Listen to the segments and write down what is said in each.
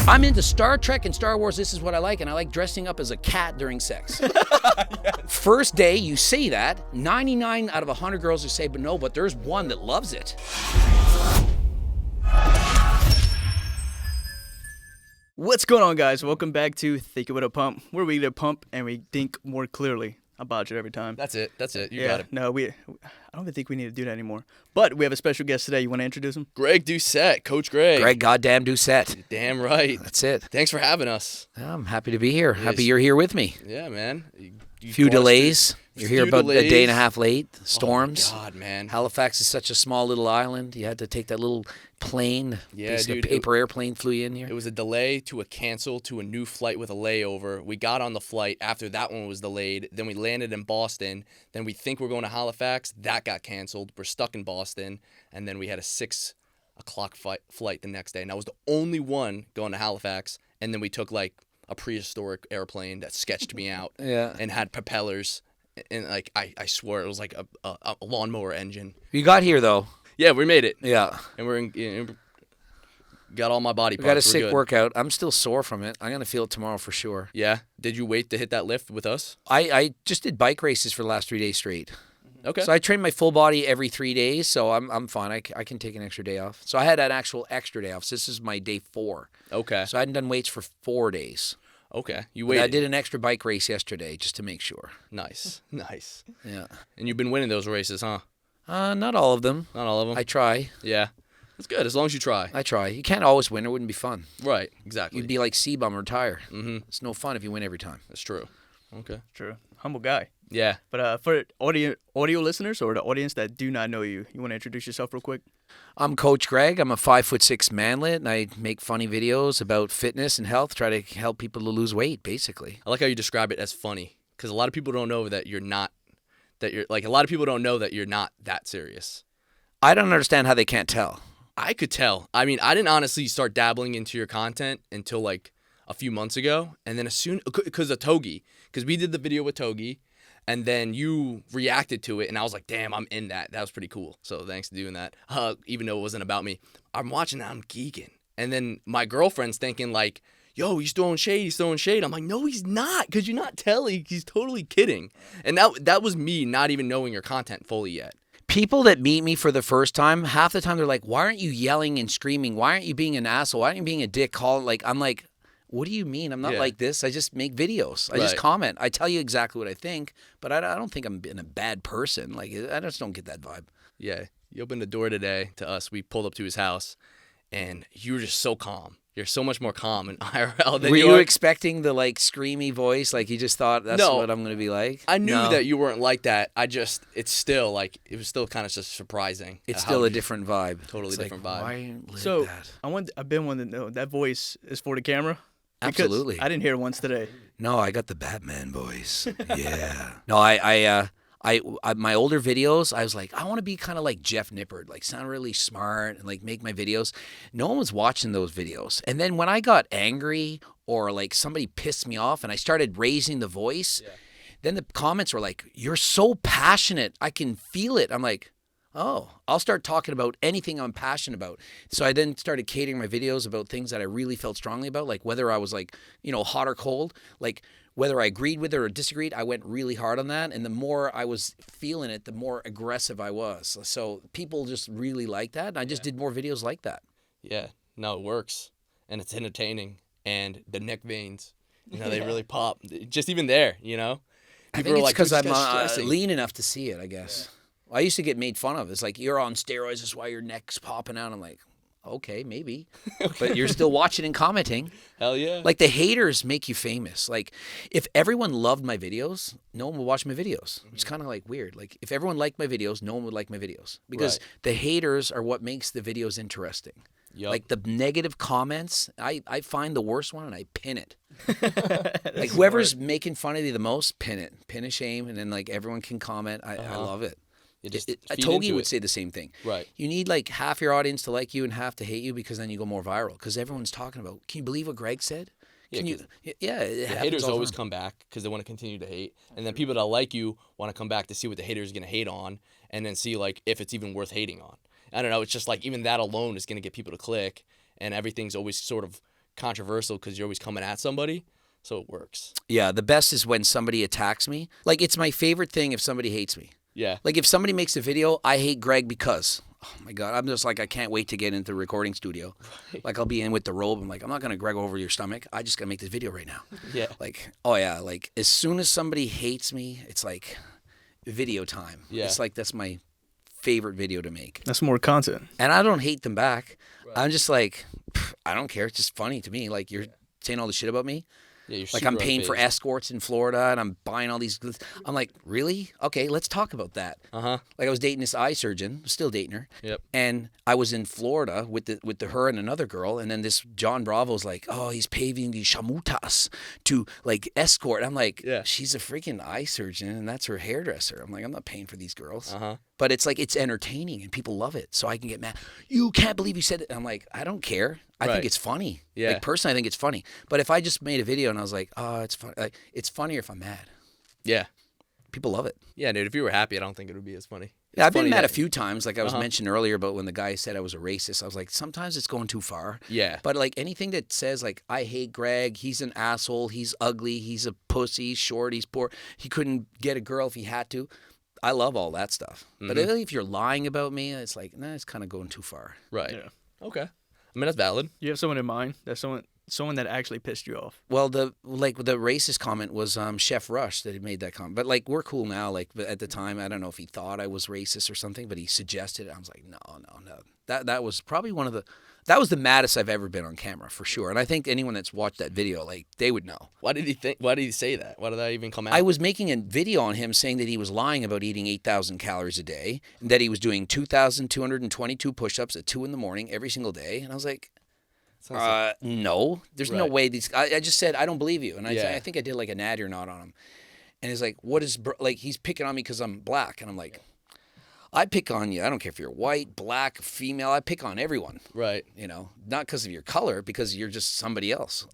I'm into Star Trek and Star Wars. This is what I like, and I like dressing up as a cat during sex. Yes. First day, you say that. 99 out of 100 girls will say, but no, but there's one that loves it. What's going on, guys? Welcome back to Think It With a Pump, where we get a pump and we think more clearly about it every time. That's it. You got it. No, I don't even think we need to do that anymore. But we have a special guest today. You want to introduce him? Greg Doucette, Coach Greg. Greg goddamn Doucette. Damn right. That's it. Thanks for having us. I'm happy to be here. Happy you're here with me. Yeah, man. Few delays. You're here about a day and a half late. Storms. Oh, my God, man. Halifax is such a small little island. You had to take that little plane. Yeah, dude. A paper airplane flew you in here. It was a delay to a cancel to a new flight with a layover. We got on the flight after that one was delayed. Then we landed in Boston. Then we think we're going to Halifax. That got canceled. We're stuck in Boston. And then we had a 6 o'clock flight the next day. And I was the only one going to Halifax. And then we took like a prehistoric airplane that sketched me out. Yeah. And had propellers. And like I swear it was like a lawnmower engine. You got here though. Yeah, we made it. Yeah. And got all my body parts. We got a sick workout. I'm still sore from it. I'm going to feel it tomorrow for sure. Yeah? Did you wait to hit that lift with us? I just did bike races for the last 3 days straight. Okay. So I train my full body every 3 days, so I'm fine. I can take an extra day off. So I had an actual extra day off. So this is my day 4. Okay. So I hadn't done weights for 4 days. Okay. You But waited. I did an extra bike race yesterday just to make sure. Nice. Nice. Yeah. And you've been winning those races, huh? Not all of them. Not all of them? I try. Yeah. That's good, as long as you try. I try. You can't always win. It wouldn't be fun. Right. Exactly. You'd be like C-Bum or Tire. Mm-hmm. It's no fun if you win every time. That's true. Okay. True. Humble guy. Yeah. But for audio listeners or the audience that do not know you, you want to introduce yourself real quick? I'm Coach Greg. I'm a 5'6" manlet, and I make funny videos about fitness and health, try to help people to lose weight, basically. I like how you describe it as funny, because a lot of people don't know that you're not, a lot of people don't know that you're not that serious. I don't understand how they can't tell. I could tell. I mean, I didn't honestly start dabbling into your content until like a few months ago, and then because of Togi, because we did the video with Togi, and then you reacted to it, and I was like, damn, I'm in that. That was pretty cool. So thanks for doing that. Even though it wasn't about me. I'm watching that, I'm geeking. And then my girlfriend's thinking like, yo, he's throwing shade. I'm like, no, he's not, because you're not telling. He's totally kidding. And that was me not even knowing your content fully yet. People that meet me for the first time, half the time they're like, why aren't you yelling and screaming? Why aren't you being an asshole? Why aren't you being a dick? I'm like, what do you mean? I'm not like this. I just make videos. I just comment. I tell you exactly what I think, but I don't think I'm being a bad person. Like, I just don't get that vibe. Yeah. You opened the door today to us. We pulled up to his house, and you were just so calm. You're so much more calm in IRL than Were you you are. Expecting the, like, screamy voice? Like, you just thought that's what I'm going to be like? I knew that you weren't like that. It's still, like, it was still kind of just surprising. It's still a different vibe. Totally different vibe. Why live So that? I've been wanting to know, that voice is for the camera? Because Absolutely. I didn't hear it once today. No, I got the Batman voice. Yeah. No, I my older videos, I was like, I want to be kind of like Jeff Nippard, like sound really smart and like make my videos. No one was watching those videos. And then when I got angry or like somebody pissed me off and I started raising the voice, then the comments were like, you're so passionate. I can feel it. I'm like, oh, I'll start talking about anything I'm passionate about. So I then started catering my videos about things that I really felt strongly about, like whether I was like, hot or cold, like whether I agreed with it or disagreed. I went really hard on that. And the more I was feeling it, the more aggressive I was. So people just really like that. And I just did more videos like that. Yeah. No, it works. And it's entertaining. And the neck veins, they really pop. Just even there, I think it's because I'm lean enough to see it, I guess. Yeah. I used to get made fun of. It's like, you're on steroids, that's why your neck's popping out. I'm like, okay, maybe. But you're still watching and commenting. Hell yeah. Like, the haters make you famous. Like, if everyone loved my videos, no one would watch my videos. It's kind of like weird. Like, if everyone liked my videos, no one would like my videos. Because the haters are what makes the videos interesting. Yep. Like, the negative comments, I find the worst one and I pin it. Like, whoever's making fun of you the most, pin it. Pin a shame, and then, like, everyone can comment. I love it. Togi would say the same thing. Right. You need like half your audience to like you and half to hate you, because then you go more viral. Because everyone's talking about, can you believe what Greg said? Can you? Yeah. The haters always come back because they want to continue to hate, and then people that like you want to come back to see what the haters are going to hate on, and then see like if it's even worth hating on. I don't know. It's just like even that alone is going to get people to click, and everything's always sort of controversial because you're always coming at somebody, so it works. Yeah, the best is when somebody attacks me. Like, it's my favorite thing if somebody hates me. Yeah. Like, if somebody makes a video, I hate Greg because, oh my God, I'm just like, I can't wait to get into the recording studio. Right. Like, I'll be in with the robe. I'm like, I'm not going to Greg over your stomach. I just got to make this video right now. Yeah. Like, oh yeah, like, as soon as somebody hates me, it's like video time. Yeah. It's like, that's my favorite video to make. That's more content. And I don't hate them back. Right. I'm just like, I don't care. It's just funny to me. Like, you're saying all this shit about me. Yeah, you're Like, super I'm paying for unfazed. escorts in Florida, and I'm buying all these. I'm like, really? Okay, let's talk about that. Uh-huh. Like, I was dating this eye surgeon, still dating her. Yep. And I was in Florida with her and another girl, and then this John Bravo's like, oh, he's paving these shamutas to like escort. I'm like, Yeah. she's a freaking eye surgeon, and that's her hairdresser. I'm like, I'm not paying for these girls. Uh-huh. But it's like, it's entertaining, and people love it. So I can get mad. You can't believe you said it. And I'm like, I don't care. I think Right. it's funny. Yeah. Like, personally, I think it's funny. But if I just made a video and I was like, oh, it's fun. Like, it's funnier if I'm mad. Yeah. People love it. Yeah, dude, if you were happy, I don't think it would be as funny. Yeah, I've been funny mad that- a few times. Like I was Uh-huh. mentioning earlier about when the guy said I was a racist. I was like, sometimes it's going too far. Yeah. But like anything that says like, I hate Greg, he's an asshole, he's ugly, he's a pussy, he's short, he's poor, he couldn't get a girl if he had to. I love all that stuff. But Mm-hmm. if you're lying about me, it's like, nah, it's kind of going too far. Right. Yeah. Okay. I mean, that's valid. You have someone in mind? That's someone that actually pissed you off. Well, the racist comment was Chef Rush that had made that comment. But like, we're cool now. Like, but at the time, I don't know if he thought I was racist or something, but he suggested it. I was like, no. That was probably that was the maddest I've ever been on camera for sure. And I think anyone that's watched that video, like, they would know. Why did he say that? Why did that even come out? I was making a video on him saying that he was lying about eating 8,000 calories a day, and that he was doing 2,222 push-ups at 2 in the morning every single day. And I was like, Sounds like- no, there's no Right. way these. I just said I don't believe you, and Yeah. I think I did like a natty or not on him, and he's like, what is like he's picking on me because I'm black, and I'm like, I pick on you. I don't care if you're white, black, female. I pick on everyone. Right. You know, not because of your color, because you're just somebody else.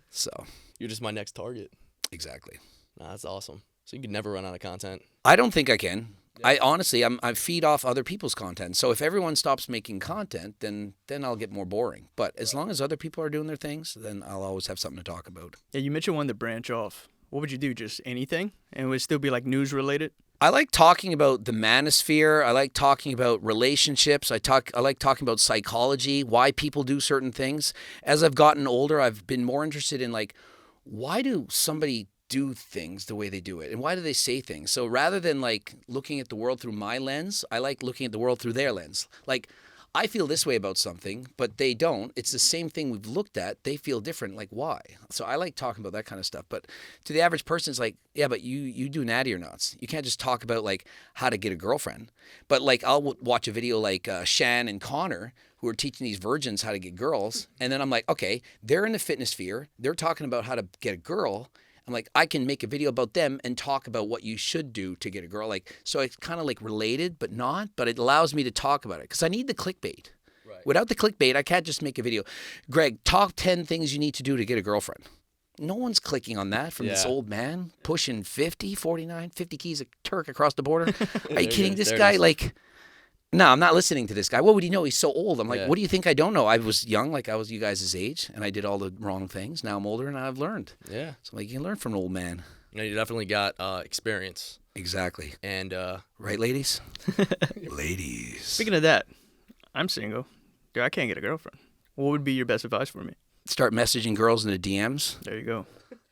So You're just my next target. exactly. Nah, that's awesome. So you could never run out of content. I don't think I can. I honestly, I feed off other people's content. So if everyone stops making content, then I'll get more boring. But as long as other people are doing their things, then I'll always have something to talk about. Yeah, you mentioned one to branch off. What would you do? Just anything? And it would still be like news related? I like talking about the manosphere. I like talking about relationships. I like talking about psychology, why people do certain things. As I've gotten older, I've been more interested in like, why do somebody do things the way they do it, and why do they say things? So rather than like looking at the world through my lens, I like looking at the world through their lens. Like, I feel this way about something, but they don't. It's the same thing we've looked at. They feel different. Like, why? So I like talking about that kind of stuff. But to the average person, it's like, yeah, but you do natty or nots. You can't just talk about like how to get a girlfriend. But like, I'll watch a video like Shan and Connor, who are teaching these virgins how to get girls. And then I'm like, okay, they're in the fitness sphere. They're talking about how to get a girl. I'm like, I can make a video about them and talk about what you should do to get a girl. Like, so it's kind of like related, but not. But it allows me to talk about it because I need the clickbait. Right. Without the clickbait, I can't just make a video. Greg, top 10 things you need to do to get a girlfriend. No one's clicking on that from this Yeah. old man pushing 50, 49, 50 keys of Turk across the border. Are There you you kidding? go. This There it guy, is. like, no, I'm not listening to this guy. What would he know? He's so old. I'm like, Yeah. what do you think I don't know? I was young, like I was you guys' age, and I did all the wrong things. Now I'm older and I've learned. Yeah. So like, you can learn from an old man. You know, you definitely got experience. Exactly. And Right, ladies? Ladies. Speaking of that, I'm single. Dude, I can't get a girlfriend. What would be your best advice for me? Start messaging girls in the DMs, There you go.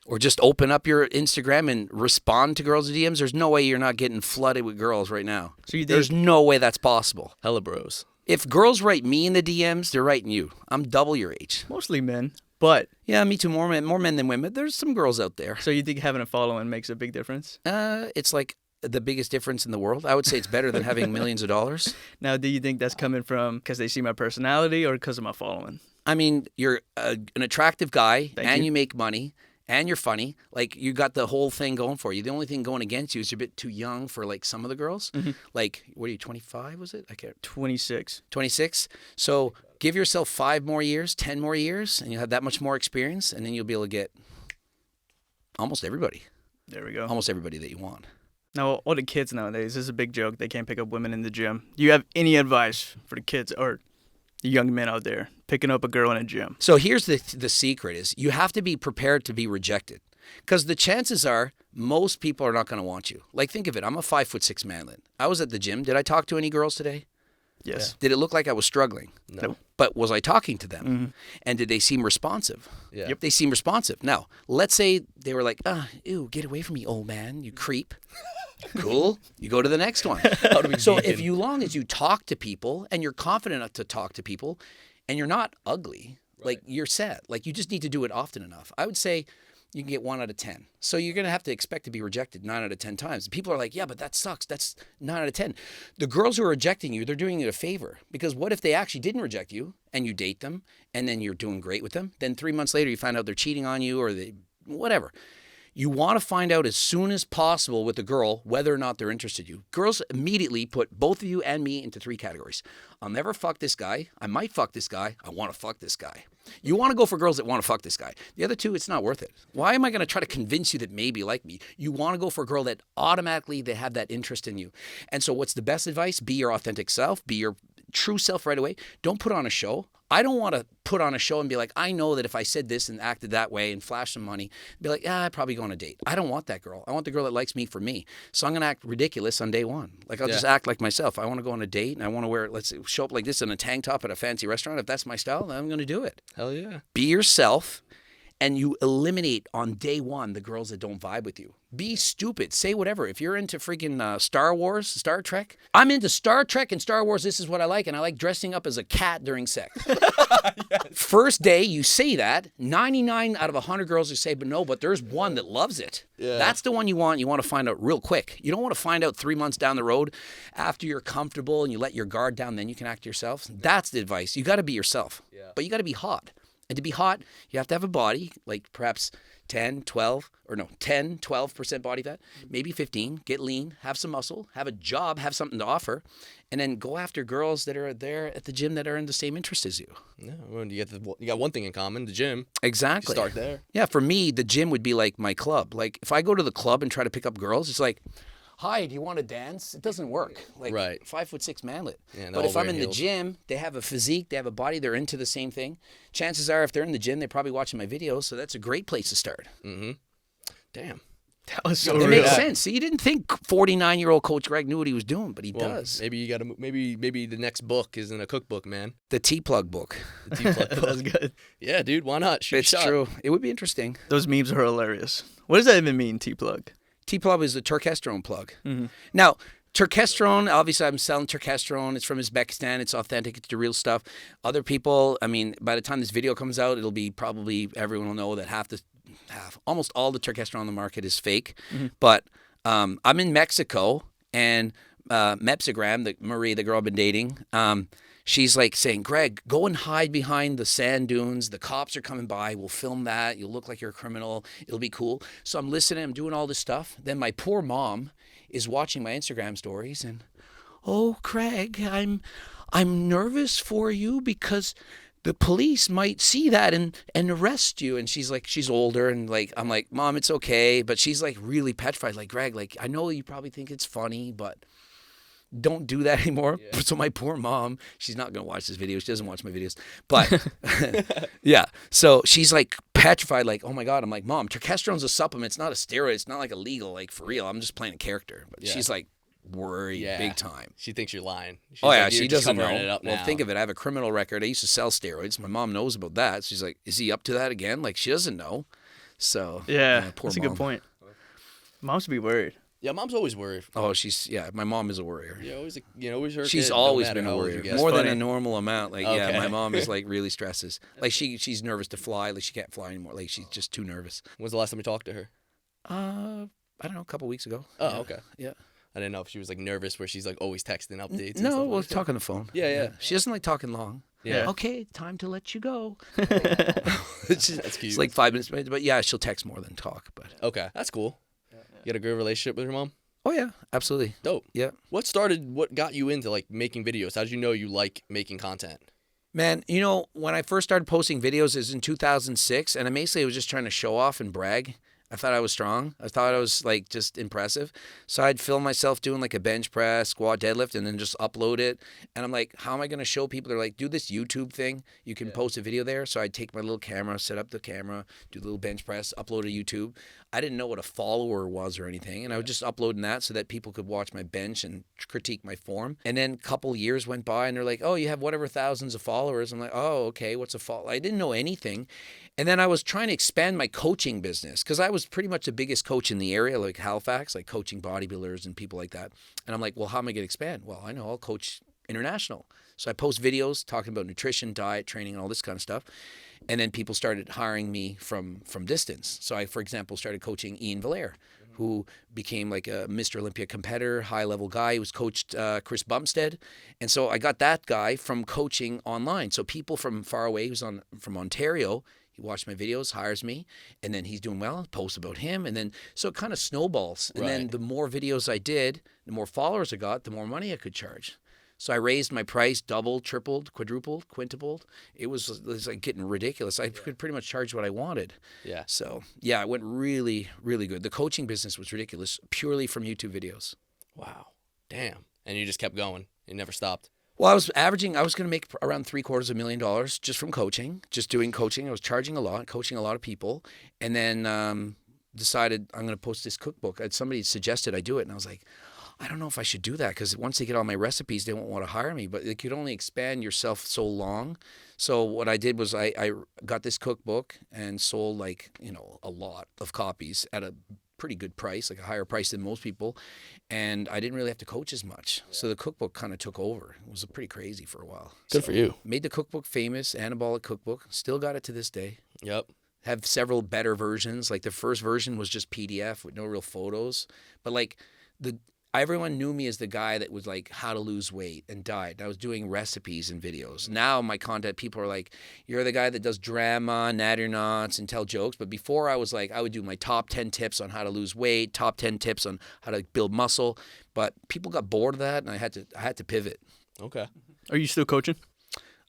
or just open up your Instagram and respond to girls in the DMs. There's no way you're not getting flooded with girls right now. So you think There's no way that's possible. hella bros. If girls write me in the DMs, they're writing you. I'm double your age. mostly men, but Yeah, me too. More men than women. There's some girls out there. so you think having a following makes a big difference? It's like the biggest difference in the world. I would say it's better than having millions of dollars. Now, do you think that's coming from because they see my personality or because of my following? I mean, you're an attractive guy, Thank and you. you make money, and you're funny. Like, you got the whole thing going for you. The only thing going against you is you're a bit too young for, like, some of the girls. Like, what are you, 25, was it? I can't. 26. 26? So give yourself 5 more years, 10 more years, and you'll have that much more experience, and then you'll be able to get almost everybody. There we go. Almost everybody that you want. Now, all the kids nowadays, this is a big joke. They can't pick up women in the gym. Do you have any advice for the kids or young men out there picking up a girl in a gym? So here's the secret is you have to be prepared to be rejected. Because the chances are most people are not going to want you. Like, think of it. I'm a 5'6" manlet. I was at the gym. Did I talk to any girls today? Yes. Did it look like I was struggling? No. But was I talking to them? And did they seem responsive? Yeah. Yep. They seem responsive. Now, let's say they were like, ew, get away from me, old man, you creep. Cool. You go to the next one. So if you long as you talk to people and you're confident enough to talk to people and you're not ugly, like you're set. Like you just need to do it often enough. I would say you can get 1 out of 10. So you're going to have to expect to be rejected 9 out of 10 times. People are like, yeah, but that sucks. That's 9 out of 10. The girls who are rejecting you, they're doing you a favor. Because what if they actually didn't reject you and you date them and then you're doing great with them? Then 3 months later, you find out they're cheating on you or whatever. You want to find out as soon as possible with the girl whether or not they're interested in you. Girls immediately put both of you and me into 3 categories. I'll never fuck this guy. I might fuck this guy. I want to fuck this guy. You want to go for girls that want to fuck this guy. The other 2, it's not worth it. Why am I going to try to convince you that maybe you like me? You want to go for a girl that automatically they have that interest in you. And so what's the best advice? Be your authentic self. Be your true self right away. Don't put on a show. I don't want to put on a show and be like, I know that if I said this and acted that way and flashed some money, be like, I'd probably go on a date. I don't want that girl. I want the girl that likes me for me. So I'm going to act ridiculous on day one. Like I'll just act like myself. I want to go on a date and I want to show up like this in a tank top at a fancy restaurant. If that's my style, then I'm going to do it. Hell yeah. Be yourself. And you eliminate on day one the girls that don't vibe with you. Be stupid. Say whatever. If you're into freaking Star Wars, Star Trek, I'm into Star Trek and Star Wars. This is what I like. And I like dressing up as a cat during sex. First day, you say that. 99 out of 100 girls will say, but there's one that loves it. Yeah. That's the one you want. You want to find out real quick. You don't want to find out 3 months down the road after you're comfortable and you let your guard down. Then you can act yourself. That's the advice. You got to be yourself. Yeah. But you got to be hot. And to be hot, you have to have a body, like perhaps 10, 12% body fat, maybe 15, get lean, have some muscle, have a job, have something to offer, and then go after girls that are there at the gym that are in the same interest as you. Yeah, well, you got one thing in common, the gym. Exactly. Start there. Yeah, for me, the gym would be like my club. Like if I go to the club and try to pick up girls, it's like, hi, do you want to dance? It doesn't work. Like 5'6" manlet. Yeah, but if I'm in the gym, they have a physique, they have a body, they're into the same thing. Chances are if they're in the gym, they're probably watching my videos, so that's a great place to start. Mm-hmm. Damn. That was so It makes sense. See, you didn't think 49-year-old Coach Greg knew what he was doing, but he does. Maybe you got to maybe the next book isn't a cookbook, man. The T-plug book. The T-plug book. That was good. Yeah, dude, why not? It's true. It would be interesting. Those memes are hilarious. What does that even mean, T-plug? T-plug is the turkesterone plug. Mm-hmm. Now, turkesterone, obviously I'm selling turkesterone. It's from Uzbekistan. It's authentic. It's the real stuff. Other people, I mean, by the time this video comes out, it'll be probably everyone will know that almost all the turkesterone on the market is fake. Mm-hmm. But I'm in Mexico, and Mepsigram, Marie, the girl I've been dating, she's like saying, Greg, go and hide behind the sand dunes. The cops are coming by. We'll film that. You'll look like you're a criminal. It'll be cool. So I'm listening. I'm doing all this stuff. Then my poor mom is watching my Instagram stories and, oh, Craig, I'm nervous for you because the police might see that and arrest you. And she's like, she's older. And like, I'm like, Mom, it's okay. But she's like really petrified. Like, Greg, like, I know you probably think it's funny, but don't do that anymore. Yeah. So my poor mom, she's not going to watch this video. She doesn't watch my videos. But yeah. So she's like petrified, like, oh my God. I'm like, Mom, turkesterone's a supplement. It's not a steroid. It's not like illegal, like for real. I'm just playing a character. But she's like worried big time. She thinks you're lying. She's she doesn't know. It up well, now. Think of it. I have a criminal record. I used to sell steroids. My mom knows about that. She's like, is he up to that again? Like she doesn't know. So poor that's mom. a good point. Mom should be worried. Yeah, Mom's always worried. Oh, my mom is a worrier. Yeah, always her. She's kid, always no been a worrier. More than a normal amount. Like, okay. My mom is like really stresses. Like she's nervous to fly. Like she can't fly anymore. Like she's just too nervous. When's the last time you talked to her? I don't know, a couple weeks ago. Oh, okay. Yeah. I didn't know if she was like nervous where she's like always texting updates. No, we'll talk on the phone. Yeah. She doesn't like talking long. Yeah. Okay, time to let you go. That's cute. It's like 5 minutes, but yeah, she'll text more than talk. But okay, that's cool. You got a good relationship with your mom? Oh yeah, absolutely. Dope. Yeah. What got you into like making videos? How did you know you like making content? Man, when I first started posting videos is in 2006, and I basically was just trying to show off and brag. I thought I was strong. I thought I was like just impressive. So I'd film myself doing like a bench press, squat, deadlift, and then just upload it. And I'm like, how am I going to show people? They're like, do this YouTube thing. You can post a video there. So I'd take my little camera, set up the camera, do the little bench press, upload to YouTube. I didn't know what a follower was or anything. And I would just upload that so that people could watch my bench and critique my form. And then a couple years went by and they're like, oh, you have whatever thousands of followers. I'm like, oh, okay, what's a follower? I didn't know anything. And then I was trying to expand my coaching business because I was pretty much the biggest coach in the area, like Halifax, like coaching bodybuilders and people like that. And I'm like, well, how am I going to expand? Well, I know I'll coach international. So I post videos talking about nutrition, diet, training, and all this kind of stuff. And then people started hiring me from distance. So I, for example, started coaching Ian Valère, who became like a Mr. Olympia competitor, high-level guy. He was coached Chris Bumstead. And so I got that guy from coaching online. So people from far away, who's from Ontario, he watched my videos, hires me, and then he's doing well, posts about him, and then so it kind of snowballs. And then the more videos I did, the more followers I got, the more money I could charge. So I raised my price, doubled, tripled, quadrupled, quintupled. It was like getting ridiculous. I could pretty much charge what I wanted. Yeah. So yeah, it went really, really good. The coaching business was ridiculous, purely from YouTube videos. Wow. Damn. And you just kept going. You never stopped. Well, I was going to make around $750,000 just from coaching, just doing coaching. I was charging a lot, coaching a lot of people, and then decided I'm going to post this cookbook. Somebody suggested I do it, and I was like, I don't know if I should do that because once they get all my recipes, they won't want to hire me. But they could only expand yourself so long. So what I did was I got this cookbook and sold a lot of copies at a pretty good price, like a higher price than most people. And I didn't really have to coach as much. So the cookbook kind of took over. It was pretty crazy for a while. Good for you. Made the cookbook famous, anabolic cookbook. Still got it to this day. Yep. Have several better versions. Like the first version was just PDF with no real photos. But everyone knew me as the guy that was like how to lose weight and diet. I was doing recipes and videos. Now my content, people are like, you're the guy that does drama, natty knots, and tell jokes. But before I was like, I would do my top 10 tips on how to lose weight, top 10 tips on how to build muscle. But people got bored of that, and I had to pivot. Okay. Are you still coaching?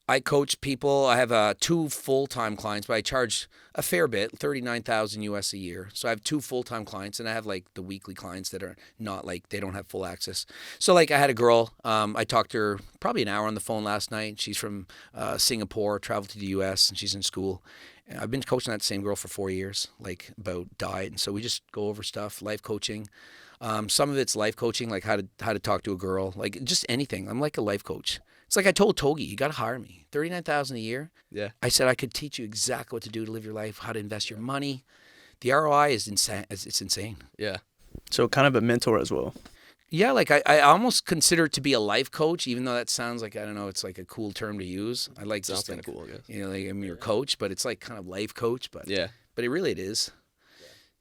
I coach people. I have 2 full-time clients, but I charge a fair bit, $39,000 US a year. So I have 2 full-time clients, and I have like the weekly clients that are not like they don't have full access. So like I had a girl. I talked to her probably an hour on the phone last night. She's from Singapore, traveled to the US, and she's in school. And I've been coaching that same girl for 4 years, like about diet, and so we just go over stuff, life coaching. Some of it's life coaching, like how to talk to a girl, like just anything. I'm like a life coach. It's like I told Togi, you got to hire me. $39,000 a year. Yeah. I said I could teach you exactly what to do to live your life, how to invest your money. The ROI is insane. It's insane. Yeah. So kind of a mentor as well. Yeah, like I almost consider it to be a life coach, even though that sounds like, I don't know, it's like a cool term to use. I like Sounds just kind like, of cool, I guess. you know, like I'm your coach, but it's like kind of life coach. But Yeah. but it really is.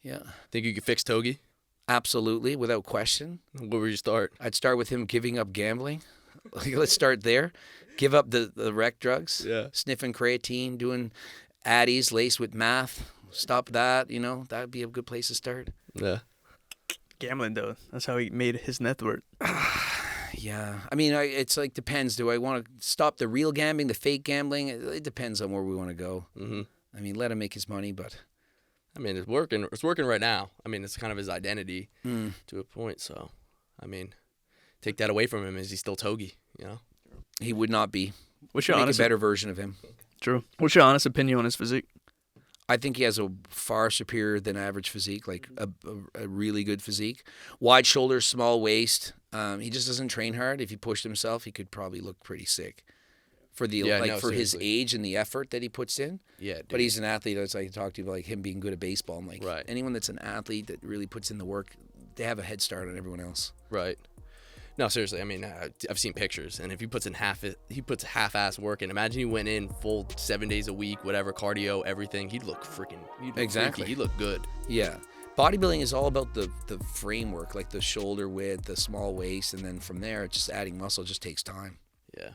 Yeah. Think you could fix Togi? Absolutely, without question. Where would you start? I'd start with him giving up gambling. Like, let's start there. Give up the rec drugs. Yeah. Sniffing creatine, doing Addies laced with meth. Stop that. That would be a good place to start. Yeah. Gambling, though. That's how he made his net worth. Yeah. I mean, it's like depends. Do I want to stop the real gambling, the fake gambling? It depends on where we want to go. Mm-hmm. I mean, let him make his money, but... I mean, it's working. It's working right now. I mean, it's kind of his identity to a point. So, I mean, take that away from him. Is he still Togi? He would not be. What's your Make honest a better version of him. True. What's your honest opinion on his physique? I think he has a far superior than average physique, like a really good physique. Wide shoulders, small waist. He just doesn't train hard. If he pushed himself, he could probably look pretty sick for for his seriously. age and the effort that he puts in. Yeah, dude. But he's an athlete. As I talk to you about, like him being good at baseball. I'm like, Right. anyone that's an athlete that really puts in the work, they have a head start on everyone else. Right. No, seriously. I mean, I've seen pictures, and if he puts half-ass work in. Imagine he went in full 7 days a week, whatever, cardio, everything. He'd look freaking. Exactly. He'd look good. Yeah. Bodybuilding is all about the framework, like the shoulder width, the small waist, and then from there, just adding muscle just takes time. Yeah.